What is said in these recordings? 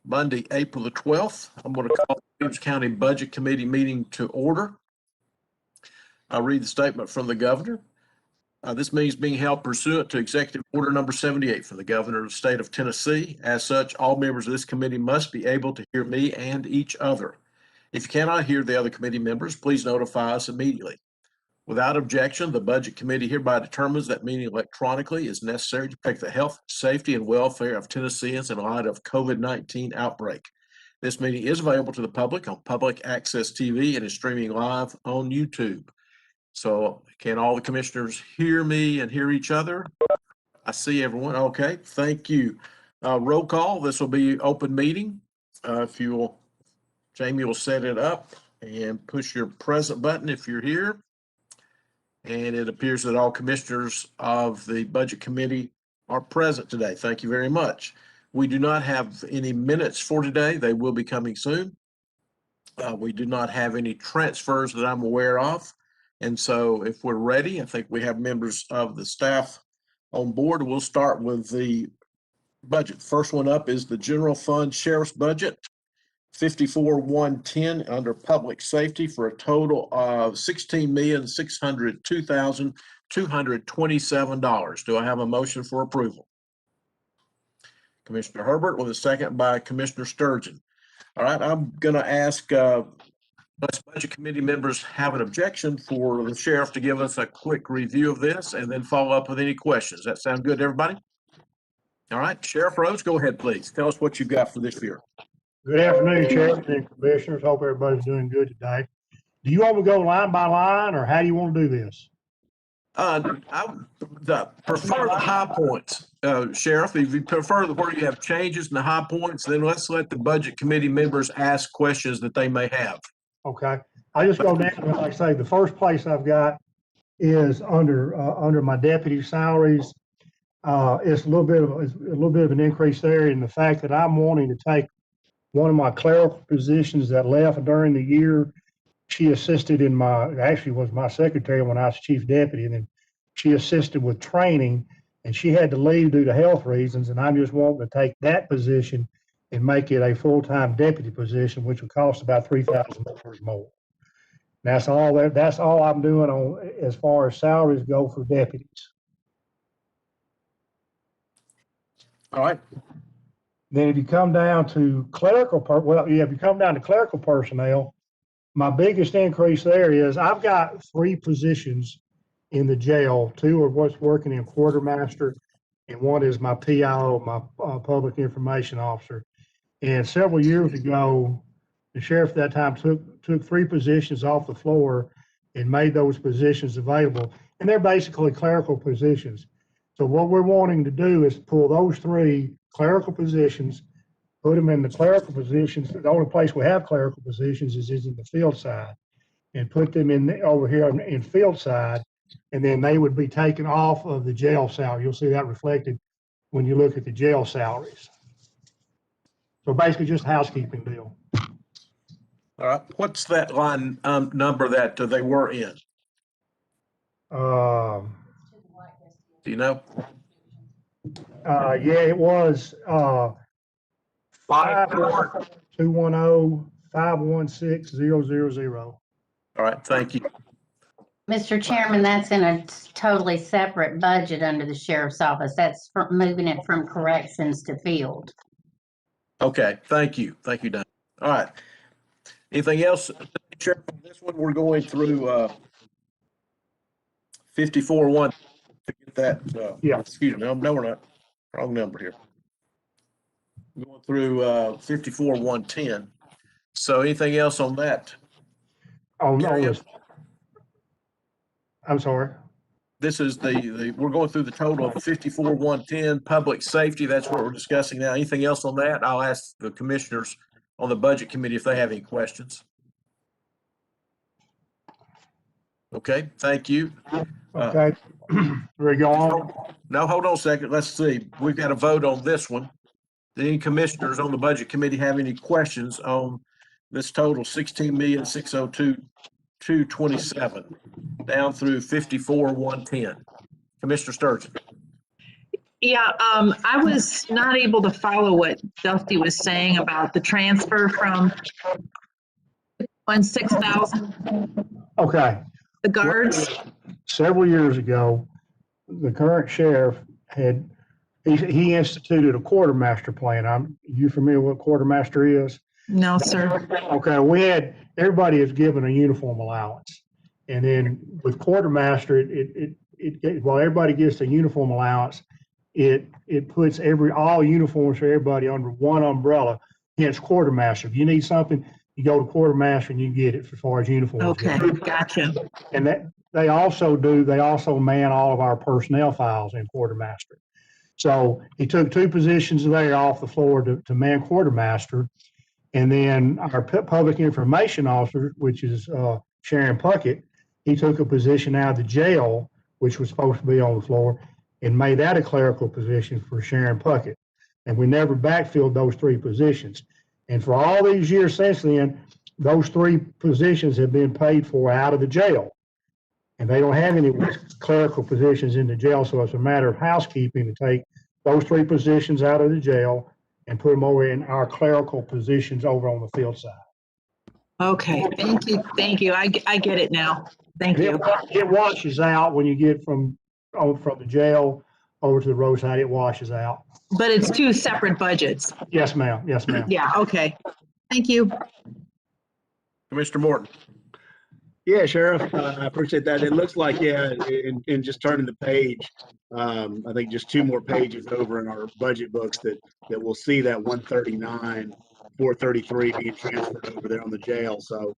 Monday, April the 12th. I'm going to call the Williamson County Budget Committee meeting to order. I'll read the statement from the governor. This meeting is being held pursuant to Executive Order number 78 from the governor of the state of Tennessee. As such, all members of this committee must be able to hear me and each other. If you cannot hear the other committee members, please notify us immediately. Without objection, the Budget Committee hereby determines that meeting electronically is necessary to protect the health, safety, and welfare of Tennesseans in light of COVID-19 outbreak. This meeting is available to the public on Public Access TV and is streaming live on YouTube. So can all the commissioners hear me and hear each other? I see everyone. Okay, thank you. Roll call. This will be open meeting. If you will, Jamie will set it up and push your present button if you're here. And it appears that all commissioners of the Budget Committee are present today. Thank you very much. We do not have any minutes for today. They will be coming soon. We do not have any transfers that I'm aware of. And so if we're ready, I think we have members of the staff on board. We'll start with the budget. First one up is the general fund sheriff's budget, 54,110 under public safety for a total of $16,602,227. Do I have a motion for approval? Commissioner Herbert with a second by Commissioner Sturgeon. All right, I'm going to ask us Budget Committee members have an objection for the sheriff to give us a quick review of this and then follow up with any questions. That sound good to everybody? All right, Sheriff Rhodes, go ahead, please. Tell us what you've got for this year. Good afternoon, Chairman and Commissioners. Hope everybody's doing good today. Do you want to go line by line, or how do you want to do this? I prefer the high points, Sheriff. If you prefer where you have changes in the high points, then let's let the Budget Committee members ask questions that they may have. Okay. I just go down, like I say, the first place I've got is under my deputy salaries. It's a little bit of an increase there in the fact that I'm wanting to take one of my clerical positions that left during the year. She assisted in actually was my secretary when I was chief deputy, and then she assisted with training, and she had to leave due to health reasons, and I'm just wanting to take that position and make it a full-time deputy position, which would cost about $3,000 more. That's all I'm doing on as far as salaries go for deputies. All right. Then if you come down to clerical, if you come down to clerical personnel, my biggest increase there is I've got 3 positions in the jail. 2 are what's working in quartermaster, and 1 is my PIO, my public information officer. And several years ago, the sheriff at that time took 3 positions off the floor and made those positions available. And they're basically clerical positions. So what we're wanting to do is pull those 3 clerical positions, put them in the clerical positions. The only place we have clerical positions is in the field side, and put them in over here in field side, and then they would be taken off of the jail salary. You'll see that reflected when you look at the jail salaries. So basically just housekeeping bill. All right. What's that line number that they were in? Do you know? Yeah, it was 54210-516-000. All right. Thank you. Mr. Chairman, that's in a totally separate budget under the sheriff's office. That's moving it from corrections to field. Okay. Thank you. Thank you, Don. All right. Anything else? Sheriff, on this one, we're going through 54-1 to get that. Yeah. Excuse me. No, we're not. Wrong number here. We're going through 54-110. So anything else on that? Oh, no. I'm sorry. This is we're going through the total of 54-110 public safety. That's what we're discussing now. Anything else on that? I'll ask the commissioners on the Budget Committee if they have any questions. Okay, thank you. Okay. Ready to go on? Now, hold on a second. Let's see. We've got to vote on this one. Do any commissioners on the Budget Committee have any questions on this total $16,602,227 down through 54-110? Commissioner Sturgeon. Yeah, I was not able to follow what Dusty was saying about the transfer from 6,000, Okay, the guards. several years ago, the current sheriff he instituted a quartermaster plan. You familiar with what quartermaster is? No, sir. Okay, everybody is given a uniform allowance. And then with quartermaster, while everybody gets a uniform allowance, it puts all uniforms for everybody under one umbrella, hence quartermaster. If you need something, you go to quartermaster and you get it as far as uniforms Okay, go. gotcha. And they also man all of our personnel files in quartermaster. So he took two positions there off the floor to man quartermaster. And then our public information officer, which is Sharon Puckett, he took a position out of the jail, which was supposed to be on the floor, and made that a clerical position for Sharon Puckett. And we never backfilled those three positions. And for all these years since then, those three positions have been paid for out of the jail. And they don't have any clerical positions in the jail, so it's a matter of housekeeping to take those three positions out of the jail and put them over in our clerical positions over on the field side. Okay, thank you. I get it now. Thank you. It washes out when you get from the jail over to the roadside, it washes out. But it's two separate budgets. Yes, ma'am. Yes, ma'am. Yeah, okay. Thank you. Commissioner Morton. Yeah, Sheriff, I appreciate that. It looks like, yeah, in just turning the page, I think just two more pages over in our budget books that we'll see that 139, 433 being transferred over there on the jail. So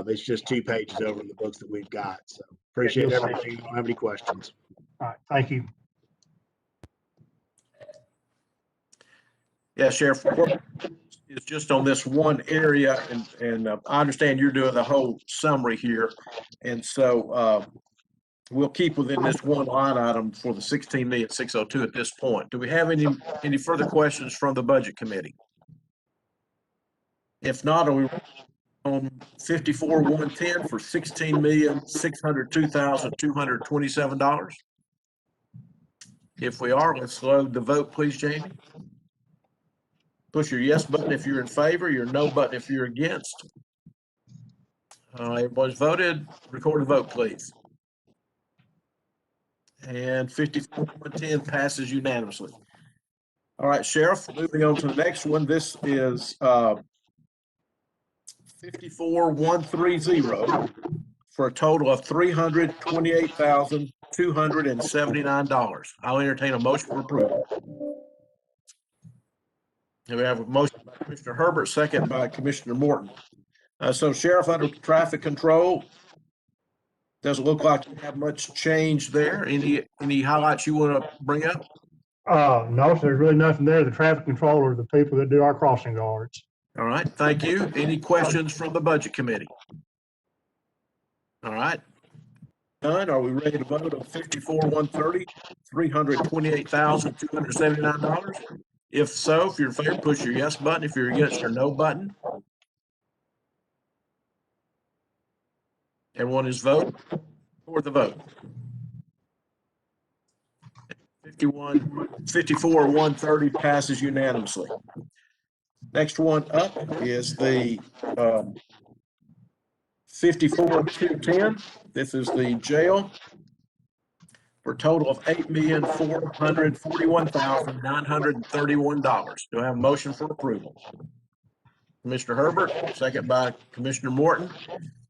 it's just 2 pages over in the books that we've got. So appreciate everything. Don't have any questions. All right, thank you. Yeah, Sheriff, it's just on this one area, and I understand you're doing the whole summary here, and so we'll keep within this one line item for the 16,602 at this point. Do we have any further questions from the Budget Committee? If not, are we on 54,110 for $16,602,227? If we are, let's load the vote, please, Jamie. Push your yes button if you're in favor, your no button if you're against. Everybody's voted. Record a vote, please. And 54-110 passes unanimously. All right, Sheriff, moving on to the next one. This is 54,130 for a total of $328,279. I'll entertain a motion for approval. And we have a motion by Commissioner Herbert, second by Commissioner Morton. So Sheriff, under traffic control, doesn't look like you have much change there. Any highlights you want to bring up? No, there's really nothing there. The traffic controller are the people that do our crossing guards. All right, thank you. Any questions from the Budget Committee? All right. None. Are we ready to vote on 54,130, $328,279? If so, if you're in favor, push your yes button. If you're against, your no button. Everyone is voting for the vote. 54,130 passes unanimously. Next one up is the 54,210. This is the jail for a total of $8,441,931. Do I have a motion for approval? Commissioner Herbert, second by Commissioner Morton.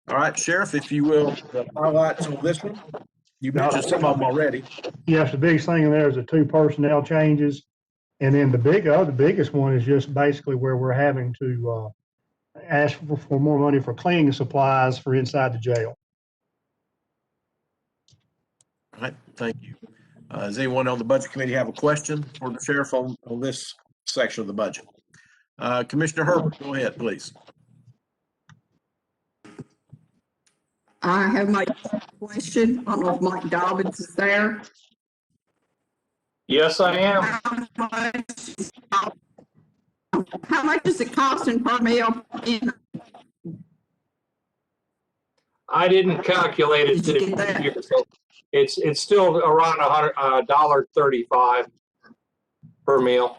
All right, Sheriff, if you will, the highlights on this one. You mentioned some of them already. Yes, the biggest thing in there is the 2 personnel changes. And then the biggest one is just basically where we're having to ask for more money for cleaning supplies for inside the jail. All right, thank you. Does anyone on the Budget Committee have a question for the Sheriff on this section of the budget? Commissioner Herbert, go ahead, please. I have my question. I don't know if Mike Dobbins is there. Yes, I am. How much is it costing per meal? I didn't calculate it Did you get that? this year, so it's still around $135. per meal.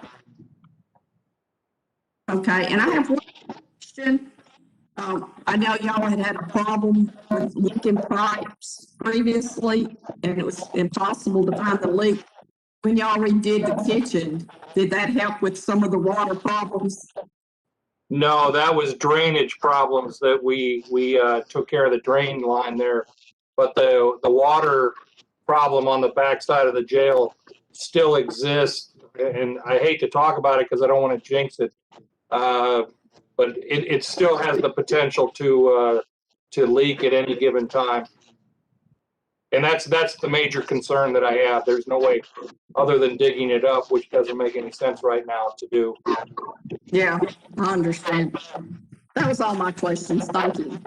Okay, and I have one question. I know y'all had a problem with leaking pipes previously, and it was impossible to find the leak. When y'all redid the kitchen, did that help with some of the water problems? No, that was drainage problems that we took care of the drain line there. But the water problem on the backside of the jail still exists. And I hate to talk about it because I don't want to jinx it. But it still has the potential to leak at any given time. And that's the major concern that I have. There's no way other than digging it up, which doesn't make any sense right now to do. Yeah, I understand. That was all my questions. Thank you.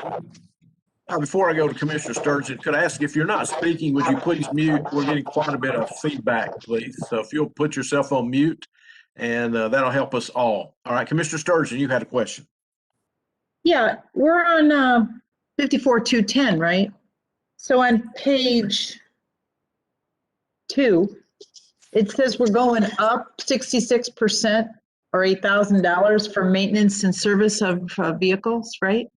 Before I go to Commissioner Sturgeon, could I ask if you're not speaking, would you please mute? We're getting quite a bit of feedback, please. So if you'll put yourself on mute, and that'll help us all. All right, Commissioner Sturgeon, you had a question. Yeah, we're on 54,210, right? So on page 2, it says we're going up 66% or $8,000 for maintenance and service of vehicles, right?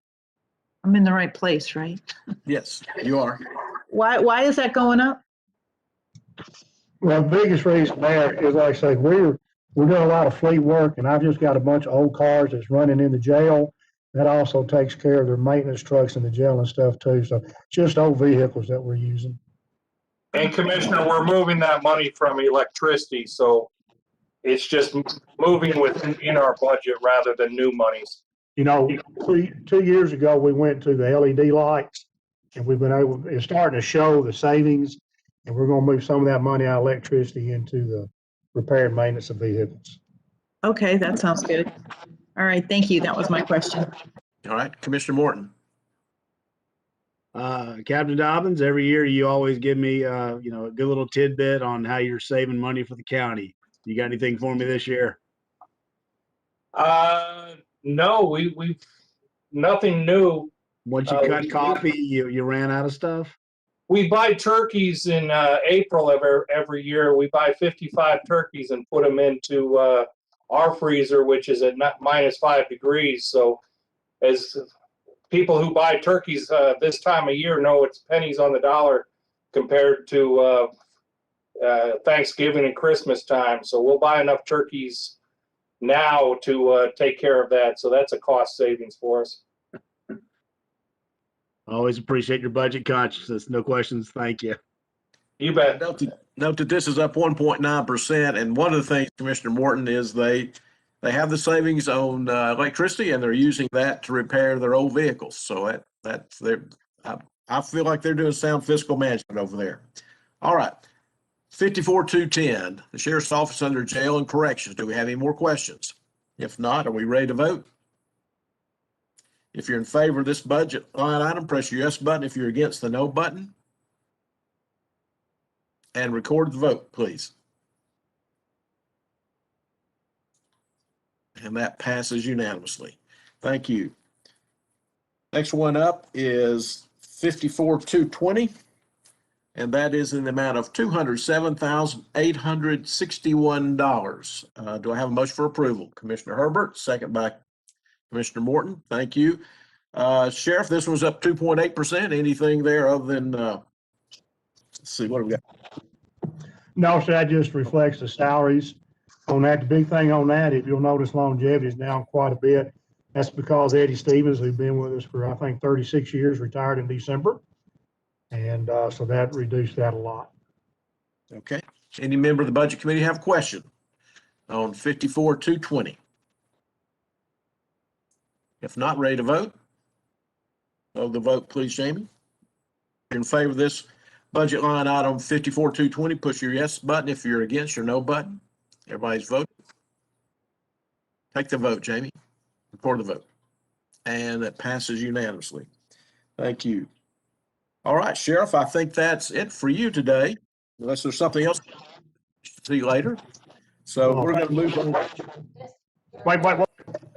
I'm in the right place, right? Yes, you are. Why is that going up? Well, the biggest reason there is, like I say, we're doing a lot of fleet work, and I've just got a bunch of old cars that's running in the jail. That also takes care of their maintenance trucks in the jail and stuff too. So just old vehicles that we're using. And Commissioner, we're moving that money from electricity, so it's just moving within our budget rather than new monies. You know, 2 years ago, we went to the LED lights, and it's starting to show the savings, and we're gonna move some of that money out of electricity into the repair and maintenance of vehicles. Okay, that sounds good. All right, thank you. That was my question. All right, Commissioner Morton. Captain Dobbins, every year you always give me, a good little tidbit on how you're saving money for the county. You got anything for me this year? No, we've nothing new. Once you cut coffee, you ran out of stuff? We buy turkeys in April every year. We buy 55 turkeys and put them into our freezer, which is at -5 degrees. So as people who buy turkeys this time of year know, it's pennies on the dollar compared to Thanksgiving and Christmas time. So we'll buy enough turkeys now to take care of that. So that's a cost savings for us. Always appreciate your budget consciousness. No questions. Thank you. You bet. Note that this is up 1.9%, and one of the things, Commissioner Morton, is they have the savings on electricity, and they're using that to repair their old vehicles. So I feel like they're doing sound fiscal management over there. All right, 54,210, the Sheriff's Office under Jail and Corrections. Do we have any more questions? If not, are we ready to vote? If you're in favor of this budget line item, press your yes button. If you're against, the no button. And record the vote, please. And that passes unanimously. Thank you. Next one up is 54,220, and that is in the amount of $207,861. Do I have a motion for approval? Commissioner Herbert, second by Commissioner Morton. Thank you. Sheriff, this was up 2.8%. Anything there other than, let's see, what do we got? No, so that just reflects the salaries on that. The big thing on that, if you'll notice, longevity is down quite a bit. That's because Eddie Stevens, who's been with us for, I think, 36 years, retired in December. And so that reduced that a lot. Okay. Any member of the Budget Committee have a question on 54,220? If not, ready to vote? Oh, the vote, please, Jamie. If you're in favor of this budget line item 54,220, push your yes button. If you're against, your no button. Everybody's voting. Take the vote, Jamie. Record the vote. And that passes unanimously. Thank you. All right, Sheriff, I think that's it for you today, unless there's something else. See you later. So we're going to move on. Wait.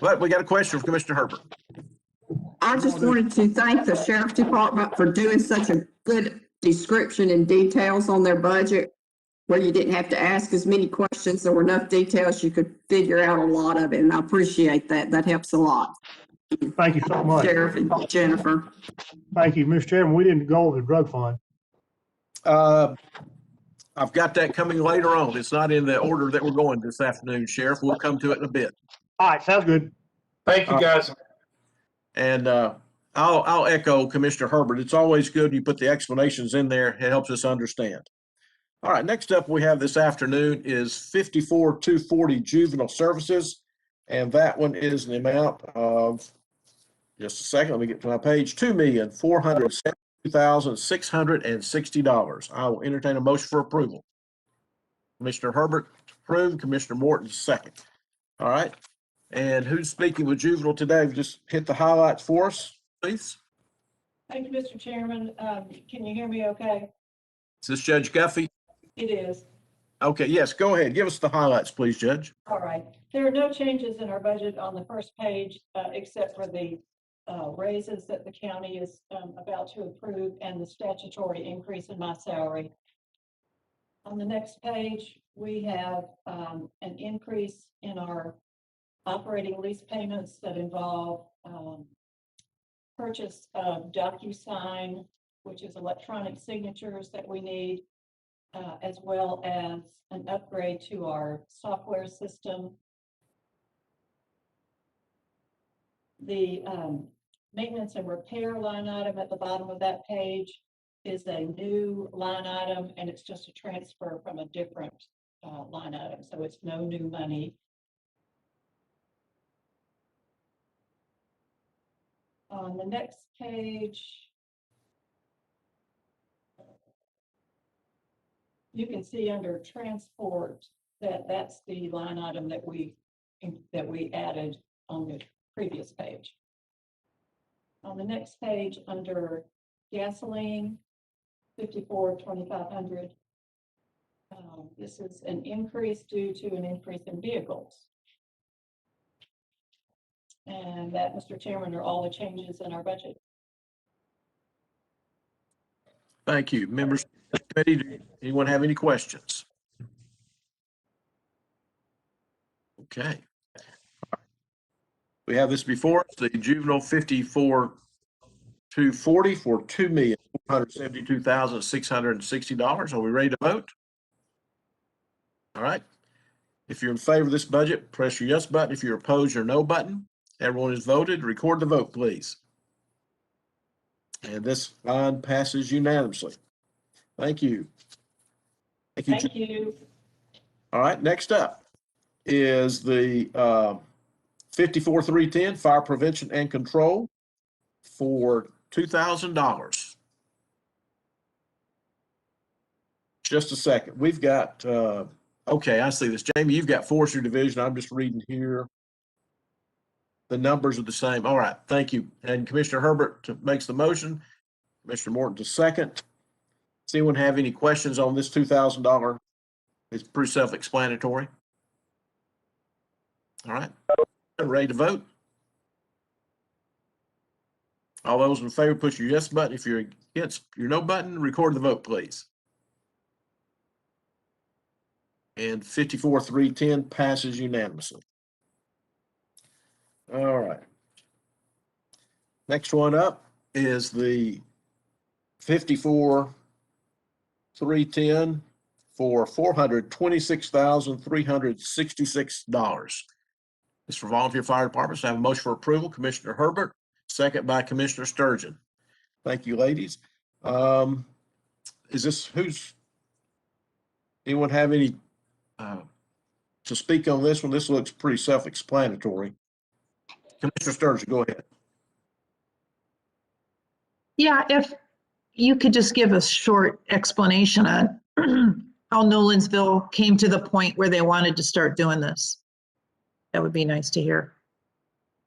But we got a question from Commissioner Herbert. I just wanted to thank the Sheriff's Department for doing such a good description and details on their budget. where you didn't have to ask as many questions. There were enough details. You could figure out a lot of it, and I appreciate that. That helps a lot. Thank you so much. Sheriff and Jennifer. Thank you, Mr. Chairman. We didn't go over the drug fund. I've got that coming later on. It's not in the order that we're going this afternoon, Sheriff. We'll come to it in a bit. All right, sounds good. Thank you, guys. And I'll echo Commissioner Herbert. It's always good you put the explanations in there. It helps us understand. All right, next up we have this afternoon is 54,240 juvenile services. And that one is an amount of, just a second, let me get to my page, $2,472,660. I will entertain a motion for approval. Commissioner Herbert approved, Commissioner Morton second. All right. And who's speaking with juvenile today? Just hit the highlights for us, please. Thank you, Mr. Chairman. Can you hear me okay? Is this Judge Guffey? It is. Okay, yes, go ahead. Give us the highlights, please, Judge. All right. There are no changes in our budget on the first page, except for the raises that the county is about to approve and the statutory increase in my salary. On the next page, we have an increase in our operating lease payments that involve purchase of DocuSign, which is electronic signatures that we need, as well as an upgrade to our software system. The maintenance and repair line item at the bottom of that page is a new line item, and it's just a transfer from a different line item, so it's no new money. On the next page, you can see under transport that that's the line item that we added on the previous page. On the next page, under gasoline, 54,2,500. This is an increase due to an increase in vehicles. And that, Mr. Chairman, are all the changes in our budget. Thank you. Members of the committee, do anyone have any questions? Okay. We have this before us, the juvenile 54,240 for $2,472,660. Are we ready to vote? All right. If you're in favor of this budget, press your yes button. If you're opposed, your no button. Everyone has voted. Record the vote, please. And this line passes unanimously. Thank you. Thank you. Thank you. All right, next up is the 54,310 fire prevention and control for $2,000. Just a second. We've got, okay, I see this. Jamie, you've got forestry division. I'm just reading here. The numbers are the same. All right, thank you. And Commissioner Herbert makes the motion. Commissioner Morton to second. Does anyone have any questions on this $2,000? It's pretty self-explanatory. All right, ready to vote? All those in favor, push your yes button. If you're against your no button, record the vote, please. And 54,310 passes unanimously. All right. Next one up is the 54,310 for $426,366. It's for volunteer fire departments. I have a motion for approval. Commissioner Herbert, second by Commissioner Sturgeon. Thank you, ladies. Anyone have any to speak on this one? This looks pretty self-explanatory. Commissioner Sturgeon, go ahead. Yeah, if you could just give a short explanation on how Nolensville came to the point where they wanted to start doing this. That would be nice to hear.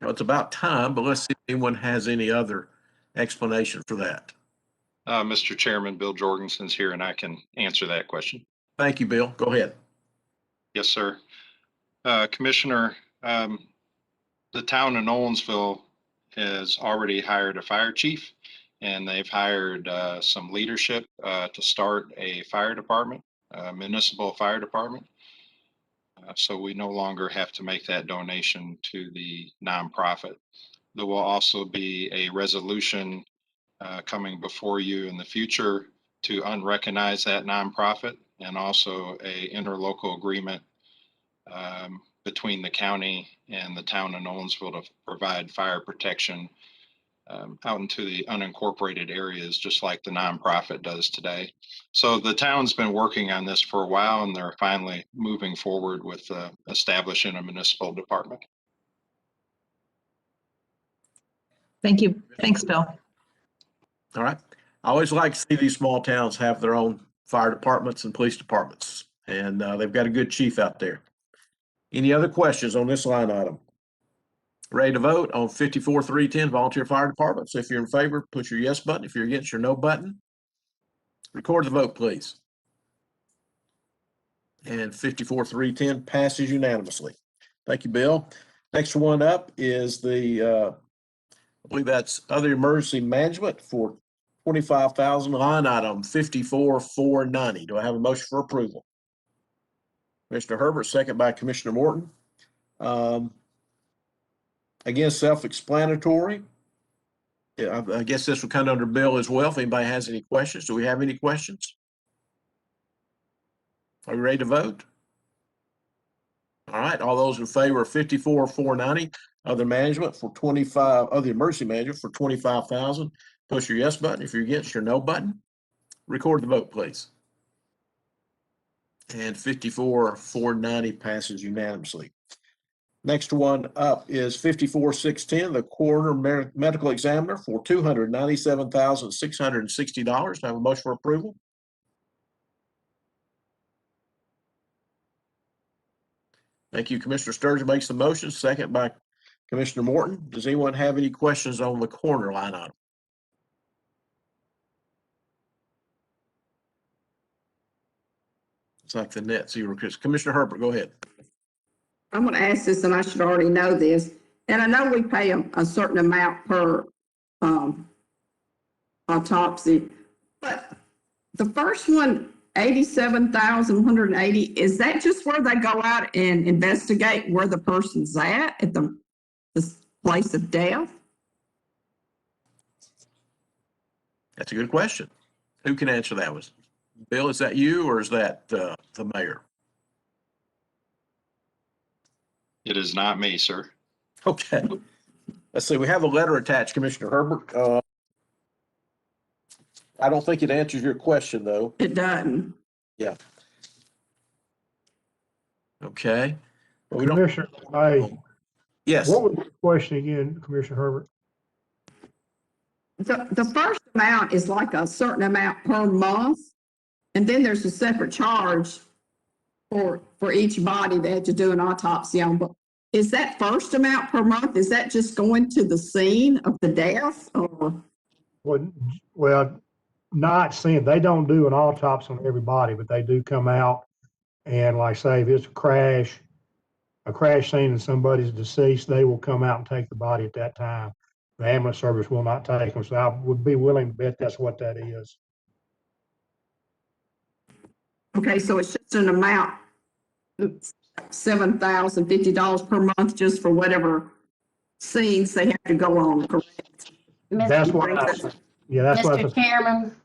Well, it's about time, but let's see if anyone has any other explanation for that. Mr. Chairman, Bill Jorgensen's here and I can answer that question. Thank you, Bill. Go ahead. Yes, sir. Commissioner, the town of Nolensville has already hired a fire chief and they've hired some leadership to start a fire department. Municipal Fire Department. So we no longer have to make that donation to the nonprofit. There will also be a resolution coming before you in the future to unrecognize that nonprofit, and also a interlocal agreement between the county and the town of Nolensville to provide fire protection out into the unincorporated areas, just like the nonprofit does today. So the town's been working on this for a while, and they're finally moving forward with establishing a municipal department. Thank you. Thanks, Bill. All right. I always like to see these small towns have their own fire departments and police departments, and they've got a good chief out there. Any other questions on this line item? Ready to vote on 54-310 volunteer fire departments. If you're in favor, push your yes button. If you're against, your no button. Record the vote, please. And 54-310 passes unanimously. Thank you, Bill. Next one up is the, I believe that's other emergency management for $25,000, line item 54-490. Do I have a motion for approval? Commissioner Herbert, second by Commissioner Morton. Again, self-explanatory. Yeah, I guess this will come under Bill as well. If anybody has any questions, do we have any questions? Are we ready to vote? All right, all those in favor of 54-490, other management for 25, other emergency management for 25,000, push your yes button. If you're against, your no button. Record the vote, please. And 54-490 passes unanimously. Next one up is 54-610, the coroner medical examiner for $297,660. Do I have a motion for approval? Thank you. Commissioner Sturgeon makes the motion, second by Commissioner Morton. Does anyone have any questions on the coroner line item? It's like the net zero. Commissioner Herbert, go ahead. I'm going to ask this, and I should already know this. And I know we pay a certain amount per autopsy, but the first one, 87,180, is that just where they go out and investigate where the person's at the place of death? That's a good question. Who can answer that one? Bill, is that you or is that the mayor? It is not me, sir. Okay. Let's see. We have a letter attached, Commissioner Herbert. I don't think it answers your question, though. It doesn't. Yeah. Okay. Well, we don't. Commissioner, Yes. what was the question again, Commissioner Herbert? The first amount is like a certain amount per month, and then there's a separate charge for each body they had to do an autopsy on. But is that first amount per month, is that just going to the scene of the death, or? Well, not seeing, they don't do an autopsy on everybody, but they do come out and, like, say if it's a crash scene and somebody's deceased, they will come out and take the body at that time. The ambulance service will not take them, so I would be willing to bet that's what that is. Okay, so it's just an amount, $7,050 per month just for whatever scenes they have to go on, correct? That's what that's what Mr. Chairman,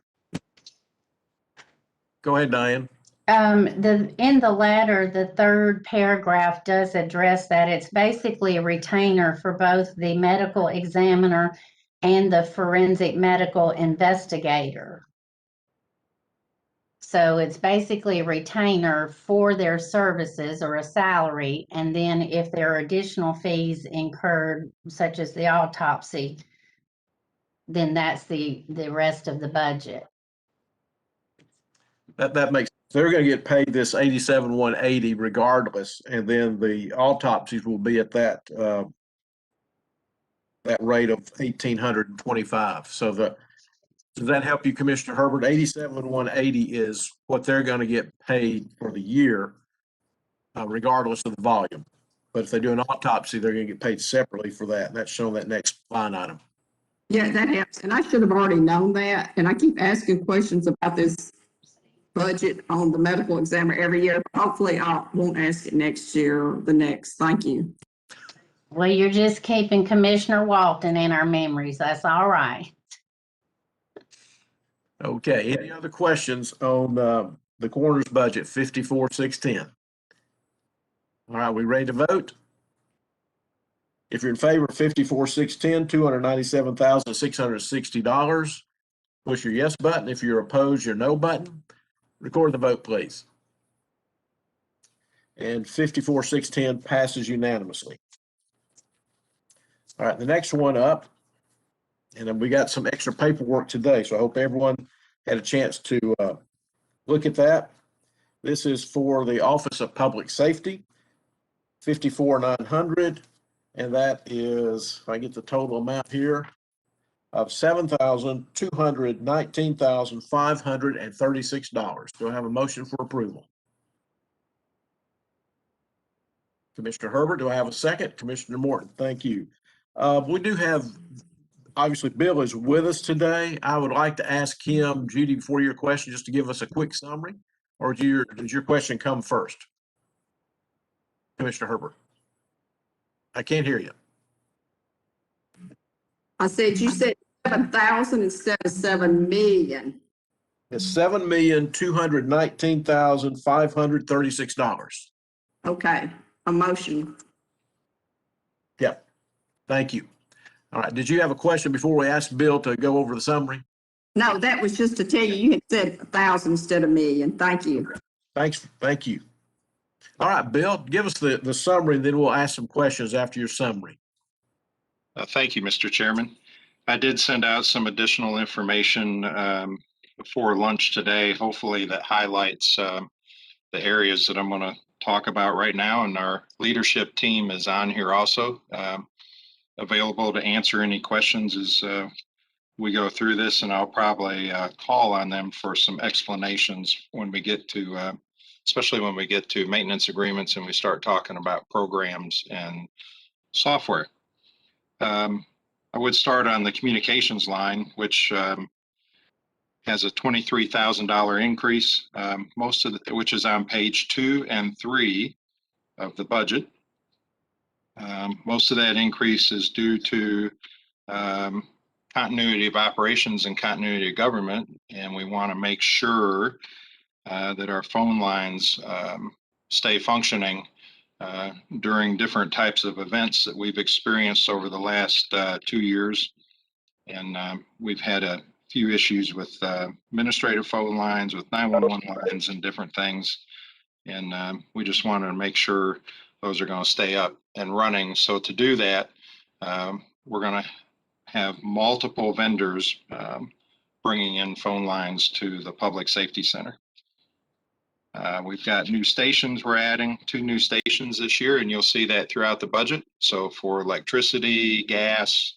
Go ahead, Diane. in the letter, the third paragraph does address that. It's basically a retainer for both the medical examiner and the forensic medical investigator. So it's basically a retainer for their services or a salary. And then if there are additional fees incurred, such as the autopsy, then that's the rest of the budget. That makes, they're going to get paid this 87,180 regardless, and then the autopsies will be at that rate of 1,825. So does that help you, Commissioner Herbert? 87,180 is what they're going to get paid for the year, regardless of the volume. But if they do an autopsy, they're going to get paid separately for that. And that's shown that next line item. Yeah, that helps. And I should have already known that. And I keep asking questions about this budget on the medical examiner every year. Hopefully I won't ask it next year or the next. Thank you. Well, you're just keeping Commissioner Walton in our memories. That's all right. Okay, any other questions on the coroner's budget, 54,610? All right, we ready to vote? If you're in favor of 54,610, $297,660, push your yes button. If you're opposed, your no button. Record the vote, please. And 54,610 passes unanimously. All right, the next one up, and then we got some extra paperwork today, so I hope everyone had a chance to look at that. This is for the Office of Public Safety, 54,900, and that is, if I get the total amount here, of $7,219,536. Do I have a motion for approval? Commissioner Herbert, do I have a second? Commissioner Morton, thank you. We do have, obviously, Bill is with us today. I would like to ask him, Judy, before your question, just to give us a quick summary, or did your question come first? Commissioner Herbert, I can't hear you. I said, you said 7,000 instead of 7 million. It's $7,219,536. Okay, a motion. Yep. Thank you. All right. Did you have a question before we asked Bill to go over the summary? No, that was just to tell you, you had said 1,000 instead of million. Thank you. Thanks. Thank you. All right, Bill, give us the summary, and then we'll ask some questions after your summary. Thank you, Mr. Chairman. I did send out some additional information before lunch today, hopefully that highlights the areas that I'm going to talk about right now. And our leadership team is on here also, available to answer any questions as we go through this. And I'll probably call on them for some explanations when we get to, especially when we get to maintenance agreements and we start talking about programs and software. I would start on the communications line, which has a $23,000 increase, most of which is on page 2 and 3 of the budget. Most of that increase is due to continuity of operations and continuity of government, and we want to make sure that our phone lines stay functioning during different types of events that we've experienced over the last 2 years. And we've had a few issues with administrative phone lines, with 911 lines and different things. And we just wanted to make sure those are going to stay up and running. So to do that, we're going to have multiple vendors bringing in phone lines to the Public Safety Center. We've got new stations we're adding, 2 new stations this year, and you'll see that throughout the budget. So for electricity, gas,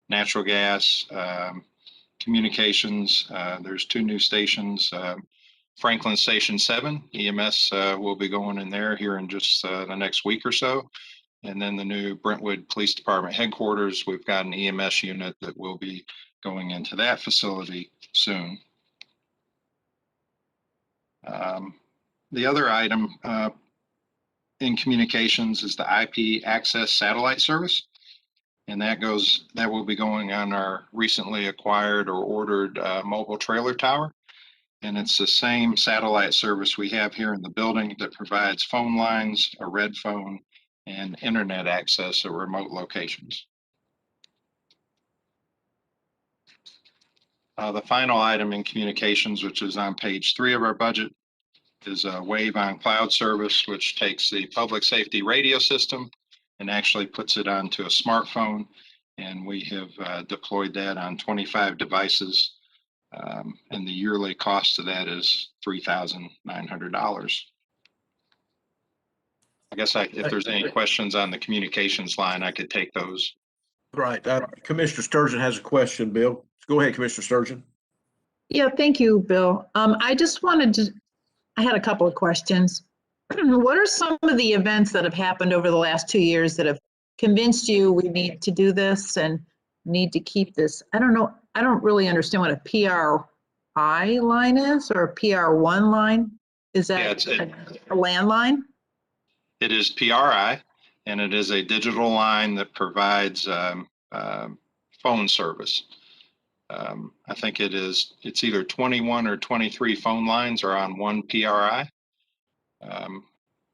natural gas, communications, there's 2 new stations. Franklin Station 7, EMS will be going in there here in just the next week or so. And then the new Brentwood Police Department headquarters, we've got an EMS unit that will be going into that facility soon. The other item in communications is the IP access satellite service. And that will be going on our recently acquired or ordered mobile trailer tower. And it's the same satellite service we have here in the building that provides phone lines, a red phone, and internet access at remote locations. The final item in communications, which is on page 3 of our budget, is a Wave on Cloud service, which takes the public safety radio system and actually puts it onto a smartphone. And we have deployed that on 25 devices. And the yearly cost of that is $3,900. I guess if there's any questions on the communications line, I could take those. Right. Commissioner Sturgeon has a question, Bill. Go ahead, Commissioner Sturgeon. Yeah, thank you, Bill. I had a couple of questions. What are some of the events that have happened over the last 2 years that have convinced you we need to do this and need to keep this? I don't know. I don't really understand what a line is, or a PR1 line? Is Yeah, that a landline? It is PRI, and it is a digital line that provides phone service. I think it's either 21 or 23 phone lines are on one PRI.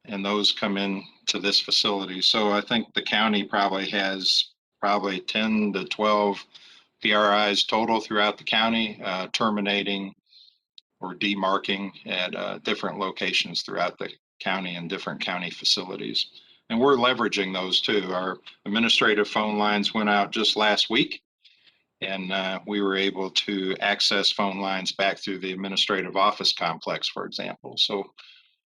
And those come in to this facility. So I think the county probably has 10 to 12 PRIs total throughout the county, terminating or demarking at different locations throughout the county and different county facilities. And we're leveraging those too. Our administrative phone lines went out just last week, and we were able to access phone lines back through the administrative office complex, for example. So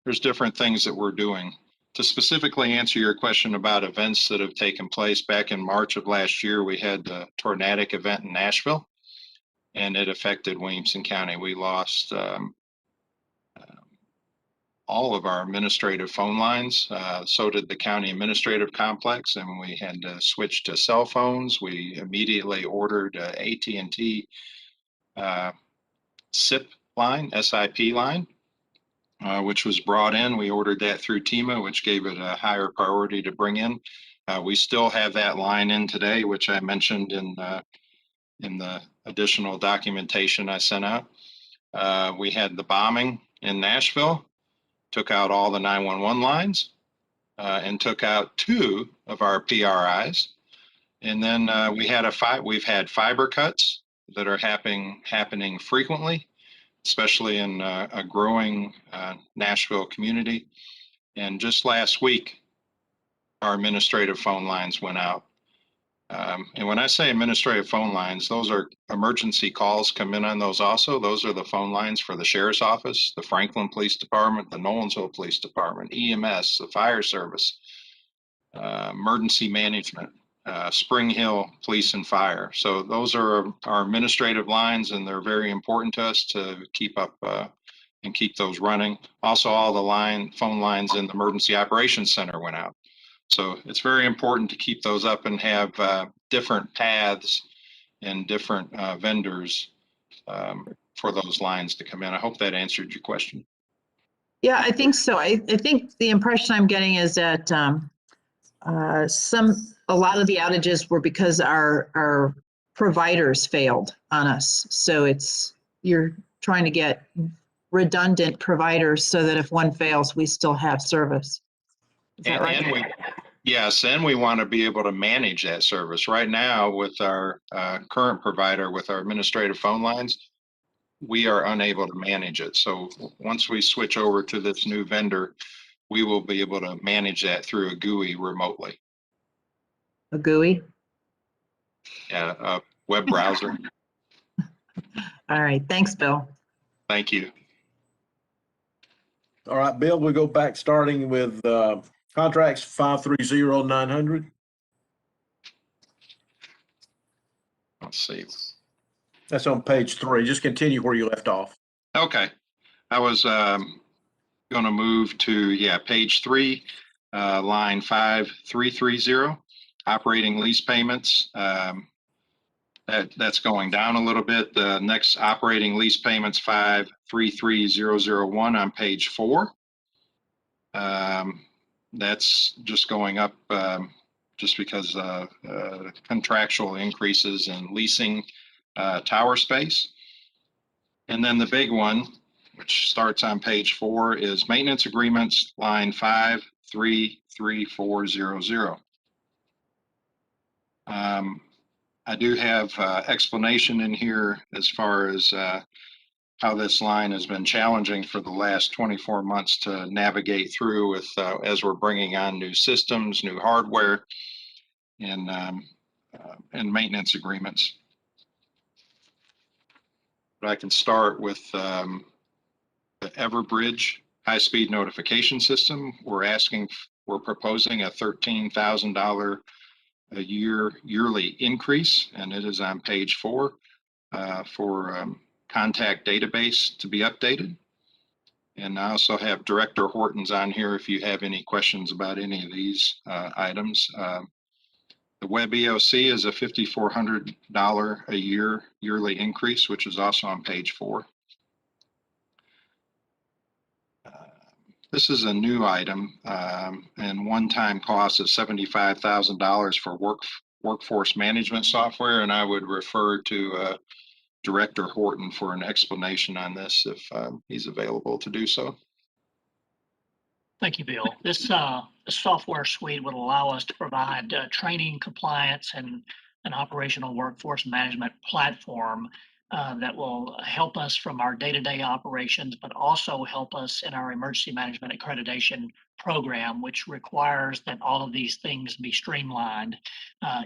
there's different things that we're doing. To specifically answer your question about events that have taken place, back in March of last year, we had the tornadic event in Nashville, and it affected Williamson County. We lost all of our administrative phone lines. So did the county administrative complex, and we had to switch to cell phones. We immediately ordered AT&T SIP line, SIP line, which was brought in. We ordered that through TEMA, which gave it a higher priority to bring in. We still have that line in today, which I mentioned in the additional documentation I sent out. We had the bombing in Nashville, took out all the 911 lines, and took out 2 of our PRIs. And then we've had fiber cuts that are happening frequently, especially in a growing Nashville community. And just last week, our administrative phone lines went out. And when I say administrative phone lines, those are emergency calls come in on those also. Those are the phone lines for the sheriff's office, the Franklin Police Department, the Nolensville Police Department, EMS, the fire service, emergency management, Spring Hill Police and Fire. So those are our administrative lines, and they're very important to us to keep up and keep those running. Also, all the phone lines in the Emergency Operations Center went out. So it's very important to keep those up and have different paths and different vendors for those lines to come in. I hope that answered your question. Yeah, I think so. I think the impression I'm getting is that a lot of the outages were because our providers failed on us. So you're trying to get redundant providers so that if one fails, we still have service. Is that right? Yes, and we want to be able to manage that service. Right now, with our current provider, with our administrative phone lines, we are unable to manage it. So once we switch over to this new vendor, we will be able to manage that through a GUI remotely. A GUI? Yeah, a web browser. All right, thanks, Bill. Thank you. All right, Bill, we'll go back starting with contracts 530900. Let's see. That's on page 3. Just continue where you left off. Okay. I was going to move to, page 3, line 5330, operating lease payments. That's going down a little bit. The next operating lease payments, 533001 on page 4. That's just going up just because contractual increases in leasing tower space. And then the big one, which starts on page 4, is maintenance agreements, line 533400. I do have explanation in here as far as how this line has been challenging for the last 24 months to navigate through with as we're bringing on new systems, new hardware, and maintenance agreements. But I can start with the Everbridge high-speed notification system. We're proposing a $13,000 a yearly increase, and it is on page 4 for contact database to be updated. And I also have Director Horton's on here if you have any questions about any of these items. The web EOC is a $5,400 a yearly increase, which is also on page 4. This is a new item and one-time cost of $75,000 for workforce management software. And I would refer to Director Horton for an explanation on this if he's available to do so. Thank you, Bill. This software suite would allow us to provide training, compliance, and an operational workforce management platform that will help us from our day-to-day operations, but also help us in our emergency management accreditation program, which requires that all of these things be streamlined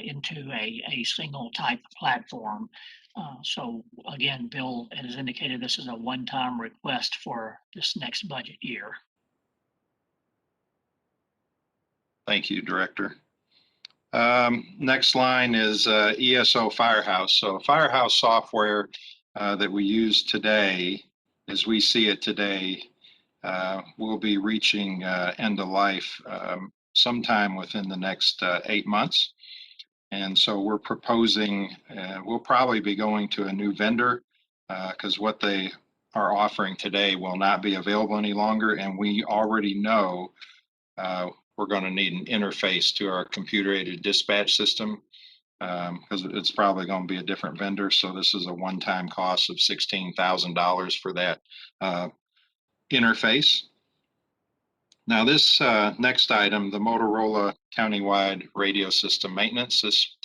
into a single type platform. So again, Bill has indicated this is a one-time request for this next budget year. Thank you, Director. Next line is ESO Firehouse. So Firehouse software that we use today, as we see it today, will be reaching end of life sometime within the next 8 months. And so we're proposing, we'll probably be going to a new vendor because what they are offering today will not be available any longer. And we already know we're going to need an interface to our computer-aided dispatch system because it's probably going to be a different vendor. So this is a one-time cost of $16,000 for that interface. Now this next item, the Motorola countywide radio system maintenance, this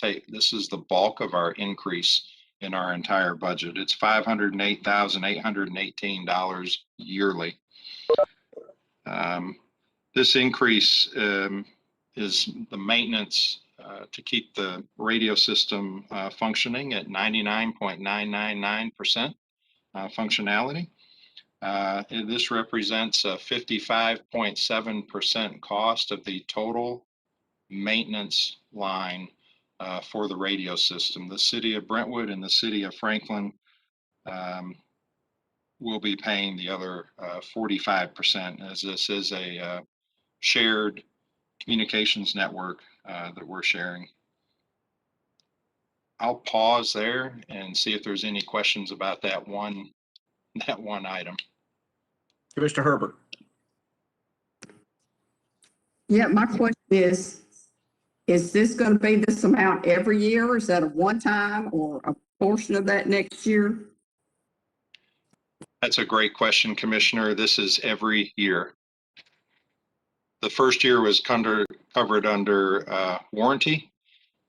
is the bulk of our increase in our entire budget. It's $508,818 yearly. This increase is the maintenance to keep the radio system functioning at 99.999% functionality. This represents a 55.7% cost of the total maintenance line for the radio system. The city of Brentwood and the city of Franklin will be paying the other 45%, as this is a shared communications network that we're sharing. I'll pause there and see if there's any questions about that one item. Commissioner Herbert. Yeah, my question is this going to be this amount every year? Or is that a one-time or a portion of that next year? That's a great question, Commissioner. This is every year. The first year was covered under warranty,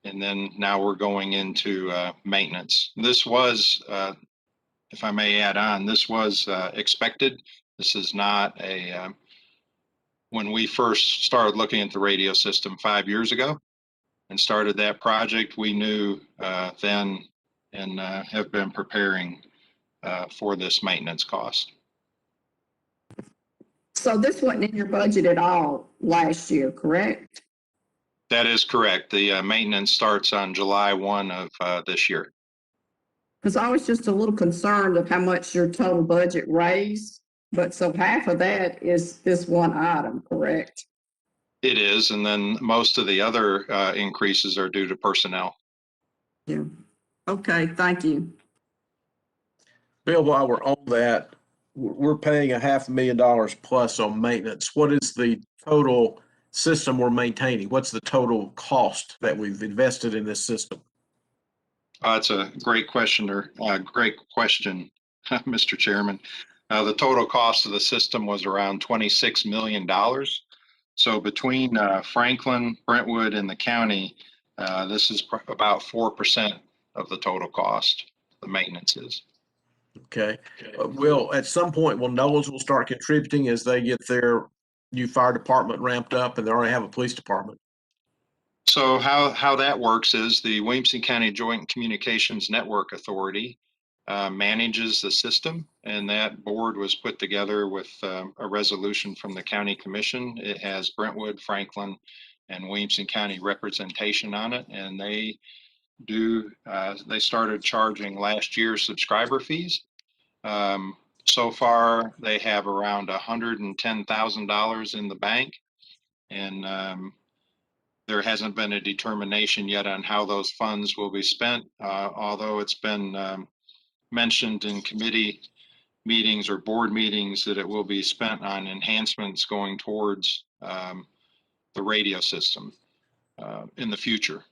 and then now we're going into maintenance. This was, if I may add on, this was expected. This is not a, when we first started looking at the radio system 5 years ago and started that project, we knew then and have been preparing for this maintenance cost. So this wasn't in your budget at all last year, correct? That is correct. The maintenance starts on July 1 of this year. Because I was just a little concerned of how much your total budget raised, but so half of that is this one item, correct? It is, and then most of the other increases are due to personnel. Yeah. Okay, thank you. Bill, while we're on that, we're paying $500,000 plus on maintenance. What is the total system we're maintaining? What's the total cost that we've invested in this system? It's a great question, Mr. Chairman. The total cost of the system was around $26 million. So between Franklin, Brentwood, and the county, this is about 4% of the total cost, the maintenance is. Okay. Will, at some point, Knowles will start contributing as they get their new fire department ramped up and they already have a police department. So how that works is the Williamson County Joint Communications Network Authority manages the system, and that board was put together with a resolution from the county commission. It has Brentwood, Franklin, and Williamson County representation on it, and they started charging last year subscriber fees. So far, they have around $110,000 in the bank, and there hasn't been a determination yet on how those funds will be spent, although it's been mentioned in committee meetings or board meetings that it will be spent on enhancements going towards the radio system in the future.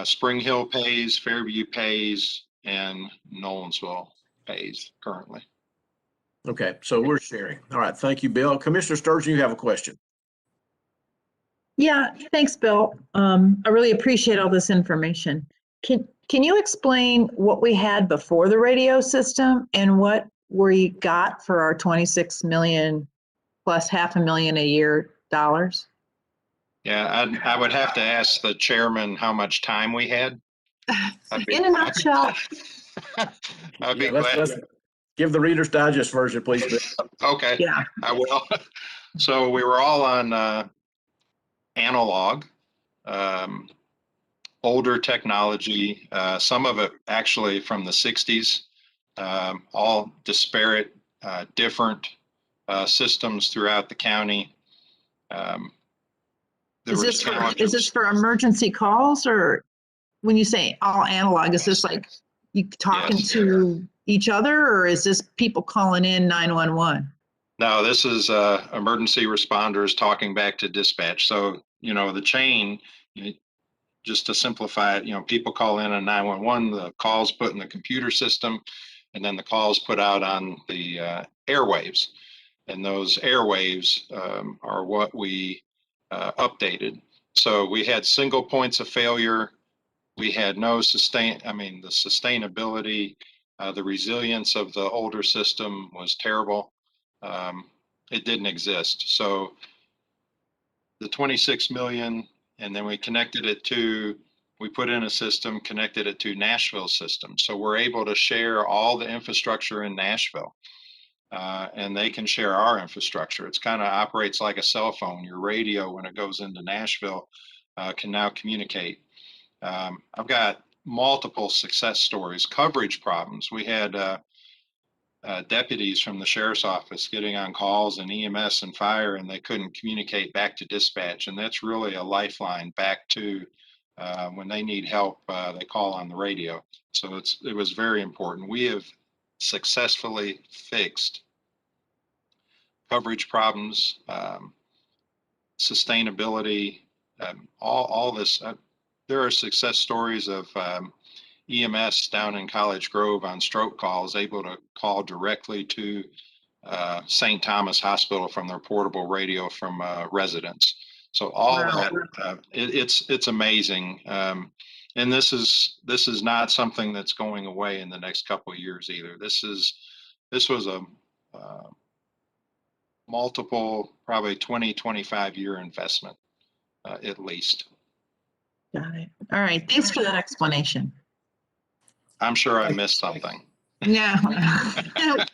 Spring Hill pays, Fairview pays, and Nolensville pays currently. Okay, so we're sharing. All right, thank you, Bill. Commissioner Sturgeon, you have a question. Yeah, thanks, Bill. I really appreciate all this information. Can you explain what we had before the radio system and what we got for our 26 million plus $500,000 a year dollars? Yeah, I would have to ask the chairman how much time we had. In a nutshell. I'd be Yeah, glad. let's give the Reader's Digest version, please, Bill. Okay, Yeah. I will. So we were all on analog, older technology, some of it actually from the 60s, all disparate, different systems throughout the county. Is this for emergency calls, or when you say all analog, is this like you talking to each other, or is this people calling in 911? No, this is emergency responders talking back to dispatch. So, the chain, just to simplify it, people call in on 911, the call's put in the computer system, and then the call's put out on the airwaves. And those airwaves are what we updated. So we had single points of failure. We had no the sustainability, the resilience of the older system was terrible. It didn't exist. So the 26 million, and then we put in a system, connected it to Nashville's system. So we're able to share all the infrastructure in Nashville. And they can share our infrastructure. It's kind of operates like a cell phone. Your radio, when it goes into Nashville, can now communicate. I've got multiple success stories, coverage problems. We had deputies from the sheriff's office getting on calls and EMS and fire, and they couldn't communicate back to dispatch. And that's really a lifeline back to when they need help, they call on the radio. So it was very important. We have successfully fixed coverage problems, sustainability, all this. There are success stories of EMS down in College Grove on stroke calls, able to call directly to St. Thomas Hospital from their portable radio from residents. So all that, it's amazing. And this is not something that's going away in the next couple of years either. This was a multiple, probably 20, 25-year investment, at least. Got it. All right. Thanks for that explanation. I'm sure I missed something. Yeah,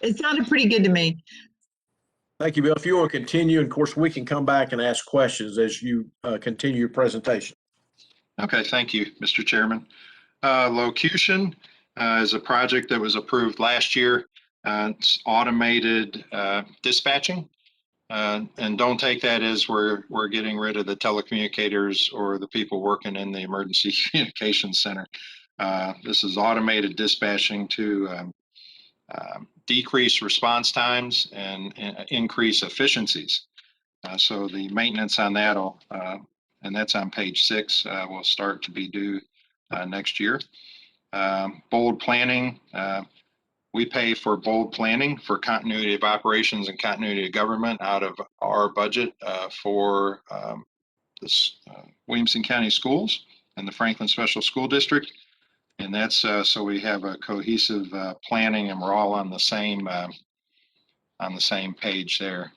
it sounded pretty good to me. Thank you, Bill. If you want to continue, and of course, we can come back and ask questions as you continue your presentation. Okay, thank you, Mr. Chairman. Locution is a project that was approved last year. It's automated dispatching. And don't take that as we're getting rid of the telecommunicators or the people working in the emergency communications center. This is automated dispatching to decrease response times and increase efficiencies. So the maintenance on that, and that's on page 6, will start to be due next year. Bold planning. We pay for bold planning for continuity of operations and continuity of government out of our budget for this Williamson County Schools and the Franklin Special School District. And that's so we have a cohesive planning, and we're all on the same page there.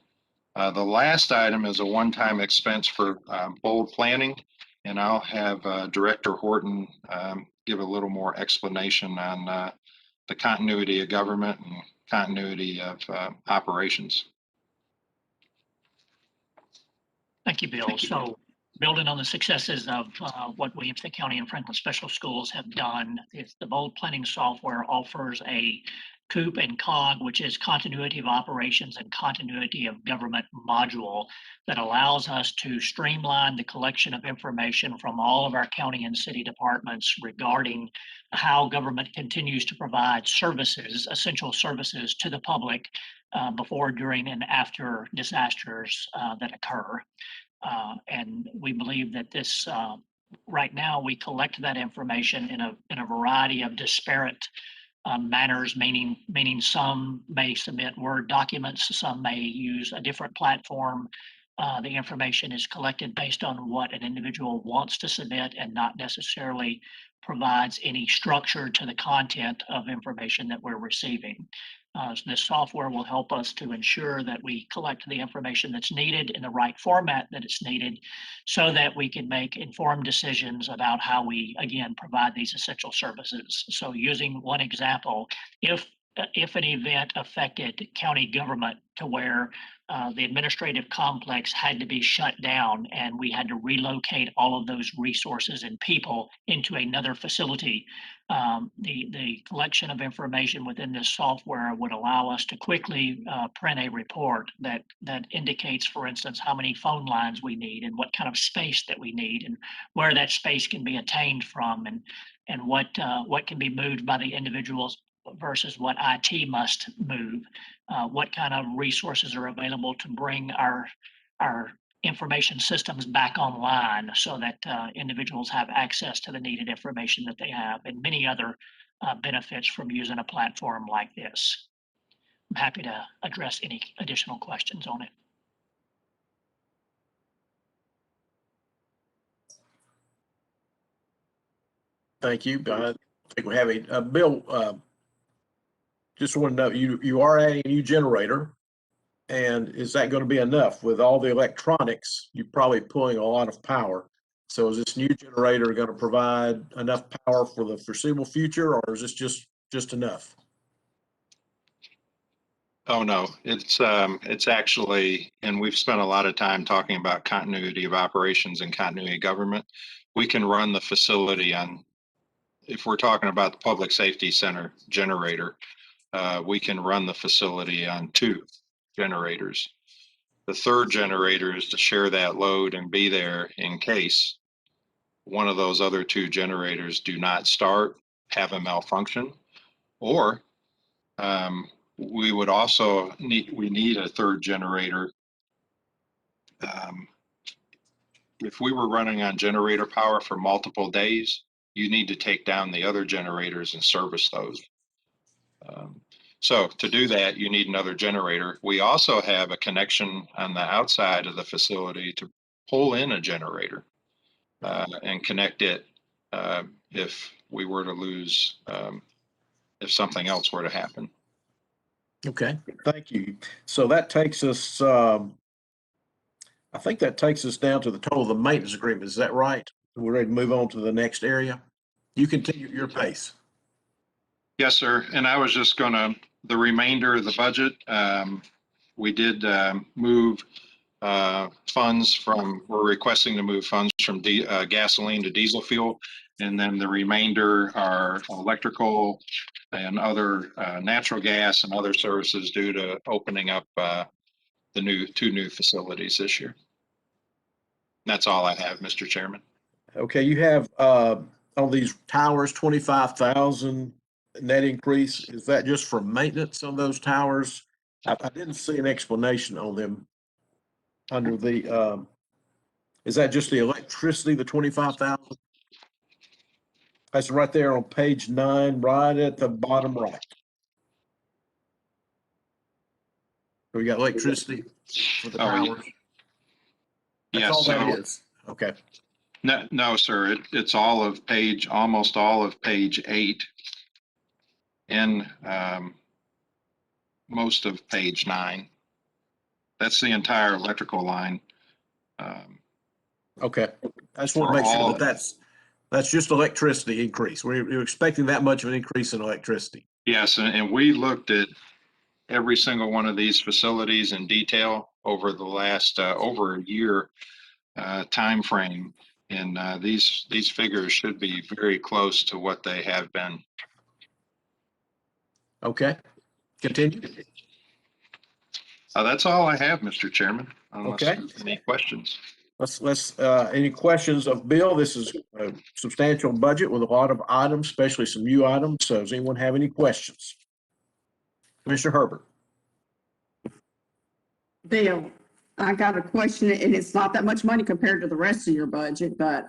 The last item is a one-time expense for bold planning, and I'll have Director Horton give a little more explanation on the continuity of government and continuity of operations. Thank you, Bill. So building on the successes of what Williamson County and Franklin Special Schools have done, the Bold Planning software offers a COOP and COG, which is continuity of operations and continuity of government module, that allows us to streamline the collection of information from all of our county and city departments regarding how government continues to provide services, essential services to the public before, during, and after disasters that occur. And we believe that this, right now, we collect that information in a variety of disparate manners, meaning some may submit Word documents, some may use a different platform. The information is collected based on what an individual wants to submit and not necessarily provides any structure to the content of information that we're receiving. So this software will help us to ensure that we collect the information that's needed in the right format that it's needed, so that we can make informed decisions about how we, again, provide these essential services. So using one example, if an event affected county government to where the administrative complex had to be shut down and we had to relocate all of those resources and people into another facility, the collection of information within this software would allow us to quickly print a report that indicates, for instance, how many phone lines we need and what kind of space that we need and where that space can be attained from, and what can be moved by the individuals versus what IT must move, what kind of resources are available to bring our information systems back online so that individuals have access to the needed information that they have, and many other benefits from using a platform like this. I'm happy to address any additional questions on it. Thank you. I think we have a Bill. Just want to know, you are adding a new generator, and is that going to be enough? With all the electronics, you're probably pulling a lot of power. So is this new generator going to provide enough power for the foreseeable future, or is this just enough? Oh, no, it's actually, and we've spent a lot of time talking about continuity of operations and continuity of government. We can run the facility on, if we're talking about the Public Safety Center generator, we can run the facility on 2 generators. The third generator is to share that load and be there in case one of those other 2 generators do not start, have a malfunction, or we would also need a third generator. If we were running on generator power for multiple days, you need to take down the other generators and service those. So to do that, you need another generator. We also have a connection on the outside of the facility to pull in a generator and connect it if we were to lose, if something else were to happen. Okay, thank you. So that takes us, I think that takes us down to the total of the maintenance agreement. Is that right? We're ready to move on to the next area. You continue at your pace. Yes, sir. And I was just gonna, the remainder of the budget, we did move funds from, we're requesting to move funds from gasoline to diesel fuel. And then the remainder are electrical and other natural gas and other services due to opening up the 2 new facilities this year. That's all I have, Mr. Chairman. Okay, you have on these towers, 25,000 net increase. Is that just for maintenance on those towers? I didn't see an explanation on them under the, is that just the electricity, the 25,000? That's right there on page 9, right at the bottom right. So we got electricity for the towers. That's Yes, all that so, is. Okay. No, sir. It's all of almost all of page 8 and most of page 9. That's the entire electrical line. Okay. I just want to make sure that that's just electricity increase. We're expecting that much of an increase in electricity. Yes, and we looked at every single one of these facilities in detail over the last over a year. timeframe. And these figures should be very close to what they have been. Okay, continue. That's all I have, Mr. Chairman, unless Okay. there's any questions. Any questions of Bill? This is a substantial budget with a lot of items, especially some new items. So does anyone have any questions? Commissioner Herbert. Bill, I got a question, and it's not that much money compared to the rest of your budget, but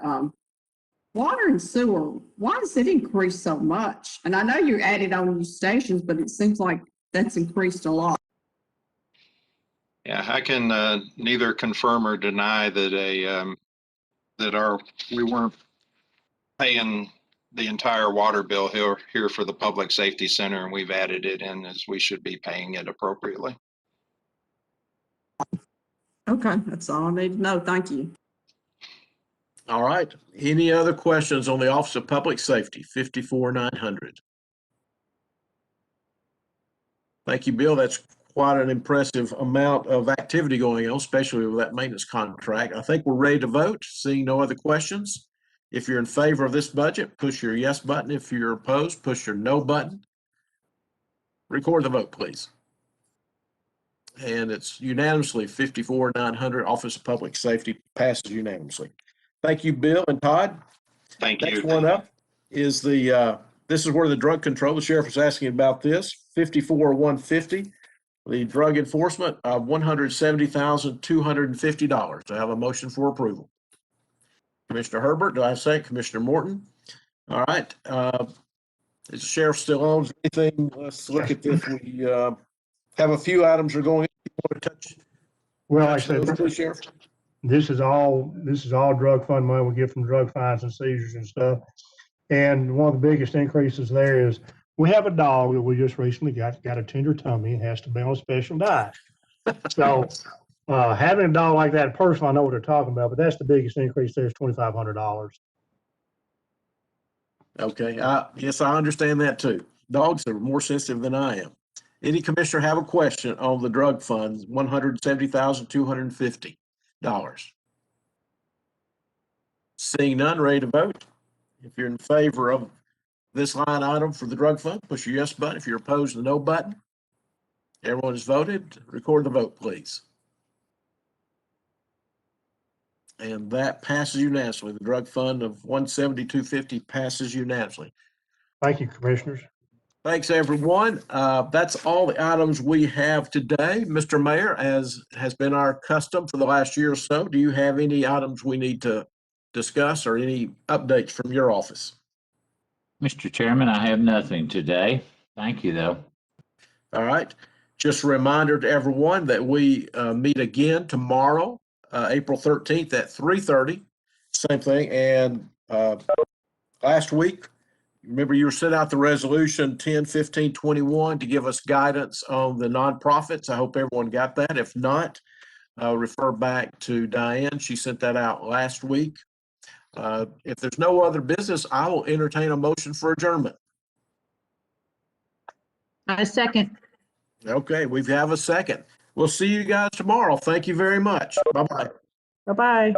water and sewer, why does it increase so much? And I know you added on new stations, but it seems like that's increased a lot. Yeah, I can neither confirm or deny that we weren't paying the entire water bill here for the Public Safety Center, and we've added it in as we should be paying it appropriately. Okay, that's all I need to know. Thank you. All right. Any other questions on the Office of Public Safety, 54,900? Thank you, Bill. That's quite an impressive amount of activity going on, especially with that maintenance contract. I think we're ready to vote. Seeing no other questions. If you're in favor of this budget, push your yes button. If you're opposed, push your no button. Record the vote, please. And it's unanimously 54,900. Office of Public Safety passes unanimously. Thank you, Bill and Todd. Thank you. Next one up is this is where the drug control, the sheriff was asking about this, 54,150. The drug enforcement of $170,250. Do I have a motion for approval? Commissioner Herbert, do I have a second? Commissioner Morton? All right. Is the sheriff still on? Is there anything? Let's look at this. We have a few items are going in. You want to touch? Well, like I said, those, please, Sheriff? this is all drug fund money we get from drug fines and seizures and stuff. And one of the biggest increases there is we have a dog that we just recently got a tender tummy and has to be on a special diet. So having a dog like that, personally, I know what they're talking about, but that's the biggest increase there is $2,500. Okay. Yes, I understand that too. Dogs are more sensitive than I am. Any commissioner have a question on the drug funds, $170,250? Seeing none, ready to vote? If you're in favor of this line item for the drug fund, push your yes button. If you're opposed, the no button. Everyone has voted. Record the vote, please. And that passes unanimously. The drug fund of $170,250 passes unanimously. Thank you, commissioners. Thanks, everyone. That's all the items we have today. Mr. Mayor, as has been our custom for the last year or so, do you have any items we need to discuss or any updates from your office? Mr. Chairman, I have nothing today. Thank you, though. All right. Just a reminder to everyone that we meet again tomorrow, April 13th at 3:30. Same thing. And last week, remember you sent out the resolution 10-15-21 to give us guidance on the nonprofits. I hope everyone got that. If not, refer back to Diane. She sent that out last week. If there's no other business, I will entertain a motion for adjournment. I second. Okay, we have a second. We'll see you guys tomorrow. Thank you very much. Bye-bye. Bye-bye.